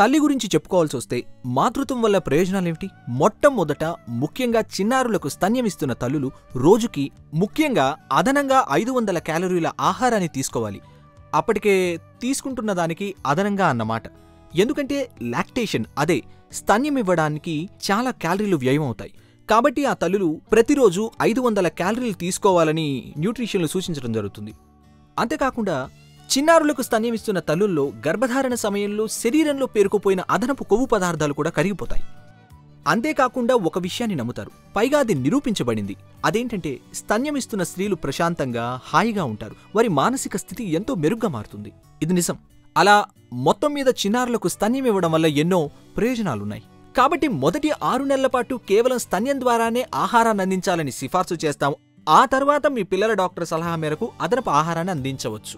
తల్లి గురించి చెప్పుకోవాల్సొస్తే మాతృత్వం వల్ల ప్రయోజనాలేమిటి? మొట్టమొదట ముఖ్యంగా చిన్నారులకు స్తన్యమిస్తున్న తల్లులు రోజుకి ముఖ్యంగా అదనంగా 500 క్యాలరీల ఆహారాన్ని తీసుకోవాలి. అప్పటికే తీసుకుంటున్న దానికి అదనంగా అన్నమాట. ఎందుకంటే లాక్టేషన్ అదే స్తన్యమివ్వడానికి చాలా క్యాలరీలు వ్యయమవుతాయి. కాబట్టి ఆ తల్లులు ప్రతిరోజు 500 క్యాలరీలు తీసుకోవాలని న్యూట్రిషన్లు సూచించడం జరుగుతుంది. అంతేకాకుండా చిన్నారులకు స్తన్యమిస్తున్న తల్లుల్లో గర్భధారణ సమయంలో శరీరంలో పేరుకుపోయిన అదనపు కొవ్వు పదార్థాలు కూడా కరిగిపోతాయి. అంతేకాకుండా ఒక విషయాన్ని నమ్ముతారు, పైగా అది నిరూపించబడింది. అదేంటంటే స్తన్యమిస్తున్న స్త్రీలు ప్రశాంతంగా హాయిగా ఉంటారు. వారి మానసిక స్థితి ఎంతో మెరుగ్గా మారుతుంది. ఇది నిజం. అలా మొత్తం మీద చిన్నారులకు స్తన్యమివ్వడం వల్ల ఎన్నో ప్రయోజనాలున్నాయి. కాబట్టి మొదటి 6 నెలల పాటు కేవలం స్తన్యం ద్వారానే ఆహారాన్ని అందించాలని సిఫార్సు చేస్తాము. ఆ తర్వాత మీ పిల్లల డాక్టర్ సలహా మేరకు అదనపు ఆహారాన్ని అందించవచ్చు.